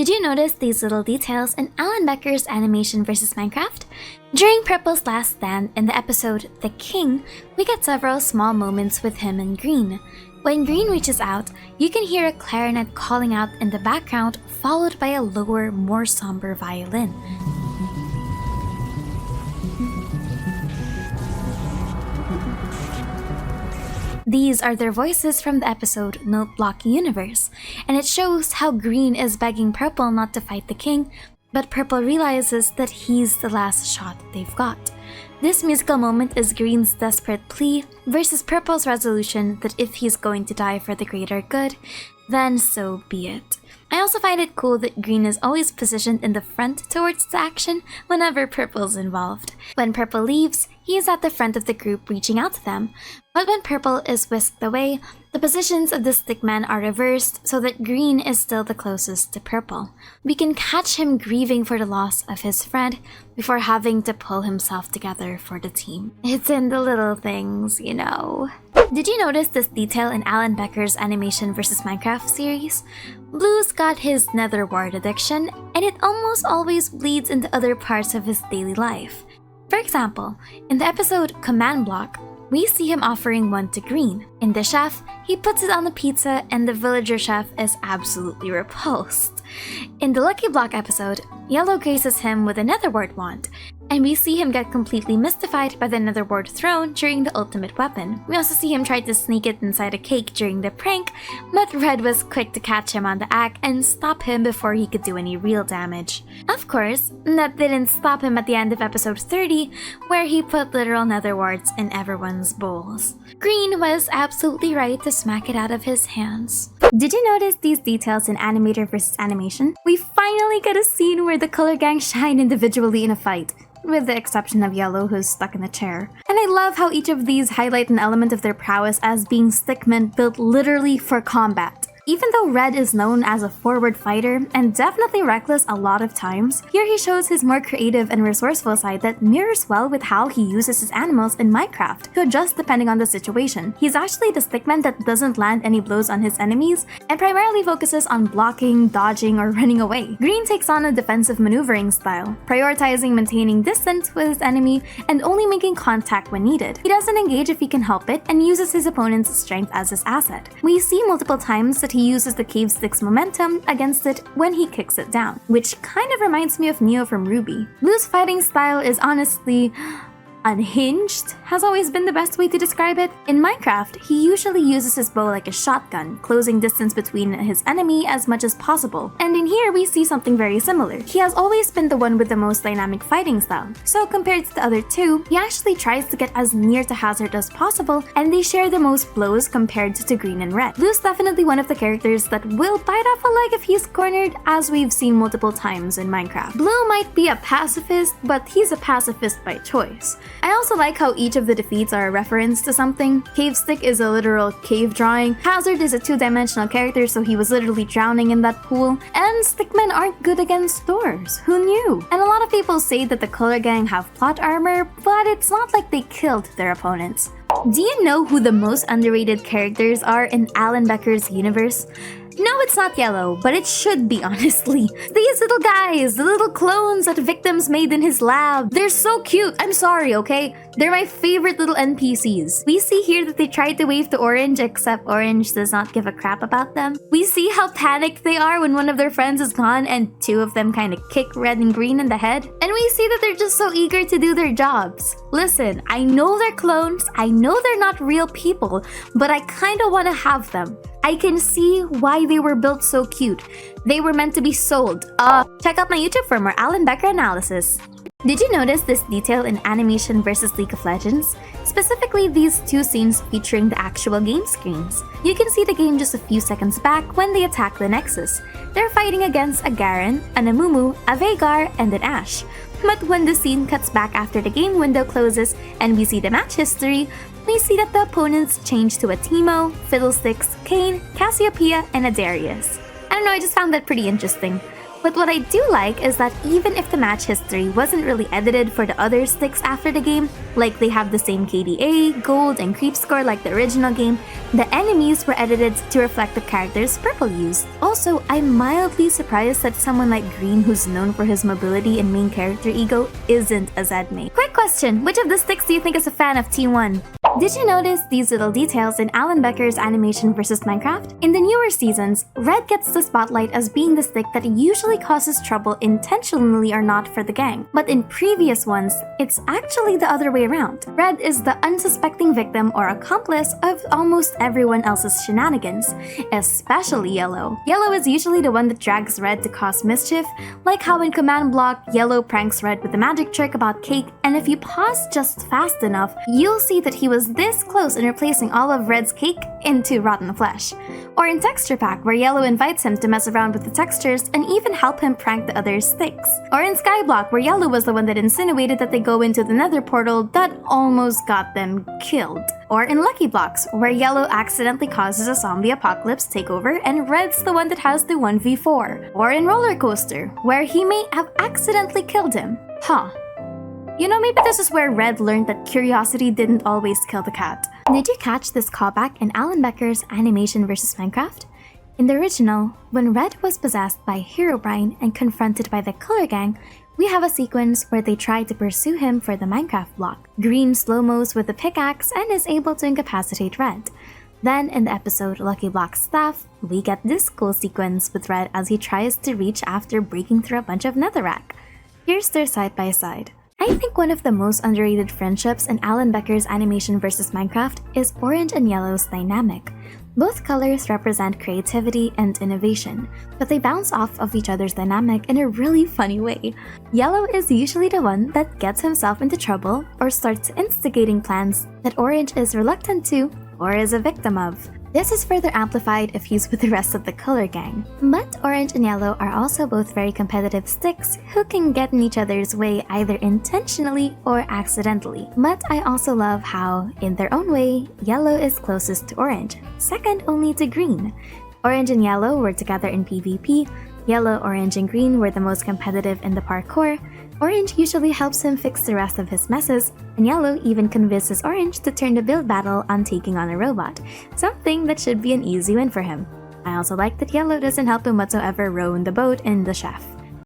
Did you notice these little details in Alan Becker's Animation vs. Minecraft? During Purple's last stand in the episode The King, we get several small moments with him and Green. When Green reaches out, you can hear a clarinet calling out in the background, followed by a lower, more somber violin. These are their voices from the episode Note Block Universe, and it shows how Green is begging Purple not to fight the king, but Purple realizes that he's the last shot they've got. This musical moment is Green's desperate plea versus Purple's resolution that if he's going to die for the greater good, then so be it. I also find it cool that Green is always positioned in the front towards the action whenever Purple's involved. When Purple leaves, he is at the front of the group reaching out to them, but when Purple is whisked away, the positions of the stickman are reversed so that Green is still the closest to Purple. We can catch him grieving for the loss of his friend before having to pull himself together for the team. It's in the little things, you know. Did you notice this detail in Alan Becker's Animation vs. Minecraft series? Blue's got his nether wart addiction, and it almost always bleeds into other parts of his daily life. For example, in the episode Command Block, we see him offering one to Green. In The Chef, he puts it on the pizza and the villager chef is absolutely repulsed. In the Lucky Block episode, Yellow graces him with a nether wart wand, and we see him get completely mystified by the nether wart thrown during the ultimate weapon. We also see him try to sneak it inside a cake during the prank, but Red was quick to catch him on the act and stop him before he could do any real damage. Of course, that didn't stop him at the end of episode 30, where he put literal nether warts in everyone's bowls. Green was absolutely right to smack it out of his hands. Did you notice these details in Animator vs. Animation? We finally get a scene where the color gang shine individually in a fight, with the exception of Yellow, who's stuck in a chair. And I love how each of these highlight an element of their prowess as being stickmen built literally for combat. Even though Red is known as a forward fighter and definitely reckless a lot of times, here he shows his more creative and resourceful side that mirrors well with how he uses his animals in Minecraft to adjust depending on the situation. He's actually the stickman that doesn't land any blows on his enemies and primarily focuses on blocking, dodging, or running away. Green takes on a defensive maneuvering style, prioritizing maintaining distance with his enemy and only making contact when needed. He doesn't engage if he can help it and uses his opponent's strength as his asset. We see multiple times that he uses the cave stick's momentum against it when he kicks it down, which kind of reminds me of Neo from Ruby. Blue's fighting style is honestly unhinged, has always been the best way to describe it. In Minecraft, he usually uses his bow like a shotgun, closing distance between his enemy as much as possible. And in here, we see something very similar. He has always been the one with the most dynamic fighting style. So compared to the other two, he actually tries to get as near to Hazard as possible, and they share the most blows compared to Green and Red. Blue's definitely one of the characters that will bite off a leg if he's cornered, as we've seen multiple times in Minecraft. Blue might be a pacifist, but he's a pacifist by choice. I also like how each of the defeats are a reference to something. Cave Stick is a literal cave drawing, Hazard is a two-dimensional character so he was literally drowning in that pool, and stickmen aren't good against doors. Who knew? And a lot of people say that the color gang have plot armor, but it's not like they killed their opponents. Do you know who the most underrated characters are in Alan Becker's universe? No, it's not Yellow, but it should be, honestly. These little guys, the little clones that Victims made in his lab. They're so cute. I'm sorry, okay? They're my favorite little NPCs. We see here that they tried to wave to Orange, except Orange does not give a crap about them. We see how panicked they are when one of their friends is gone and two of them kind of kick Red and Green in the head. And we see that they're just so eager to do their jobs. Listen, I know they're clones, I know they're not real people, but I kind of want to have them. I can see why they were built so cute. They were meant to be sold. Check out my YouTube for more Alan Becker analysis. Did you notice this detail in Animation vs. League of Legends? Specifically these two scenes featuring the actual game screens. You can see the game just a few seconds back when they attack the Nexus. They're fighting against a Garen, an Amumu, a Veigar, and an Ashe. But when the scene cuts back after the game window closes and we see the match history, we see that the opponents change to a Teemo, Fiddlesticks, Kayn, Cassiopeia, and a Darius. I don't know, I just found that pretty interesting. But what I do like is that even if the match history wasn't really edited for the other sticks after the game, like they have the same KDA, gold, and creep score like the original game, the enemies were edited to reflect the characters Purple used. Also, I'm mildly surprised that someone like Green, who's known for his mobility and main character ego, isn't a Zedmate. Quick question, which of the sticks do you think is a fan of T1? Did you notice these little details in Alan Becker's Animation vs. Minecraft? In the newer seasons, Red gets the spotlight as being the stick that usually causes trouble intentionally or not for the gang. But in previous ones, it's actually the other way around. Red is the unsuspecting victim or accomplice of almost everyone else's shenanigans, especially Yellow. Yellow is usually the one that drags Red to cause mischief, like how in Command Block, Yellow pranks Red with a magic trick about cake, and if you pause just fast enough, you'll see that he was this close in replacing all of Red's cake into rotten flesh. Or in Texture Pack, where Yellow invites him to mess around with the textures and even help him prank the other sticks. Or in Skyblock, where Yellow was the one that insinuated that they go into the nether portal that almost got them killed. Or in Lucky Blocks, where Yellow accidentally causes a zombie apocalypse takeover and Red's the one that has the 1v4. Or in Roller Coaster, where he may have accidentally killed him. You know, maybe this is where Red learned that curiosity didn't always kill the cat. Did you catch this callback in Alan Becker's Animation vs. Minecraft? In the original, when Red was possessed by Herobrine and confronted by the Color Gang, we have a sequence where they try to pursue him for the Minecraft block. Green slow-mos with a pickaxe and is able to incapacitate Red. Then, in the episode Lucky Block's Staff, we get this cool sequence with Red as he tries to reach after breaking through a bunch of netherrack. Here's their side-by-side. I think one of the most underrated friendships in Alan Becker's Animation vs. Minecraft is Orange and Yellow's dynamic. Both colors represent creativity and innovation, but they bounce off of each other's dynamic in a really funny way. Yellow is usually the one that gets himself into trouble or starts instigating plans that Orange is reluctant to or is a victim of. This is further amplified if he's with the rest of the Color Gang. But Orange and Yellow are also both very competitive sticks who can get in each other's way either intentionally or accidentally. But I also love how, in their own way, Yellow is closest to Orange, second only to Green. Orange and Yellow were together in PvP, Yellow, Orange, and Green were the most competitive in the parkour. Orange usually helps him fix the rest of his messes, and Yellow even convinces Orange to turn the build battle on taking on a robot, something that should be an easy win for him. I also like that Yellow doesn't help him whatsoever row in the boat in The Chef.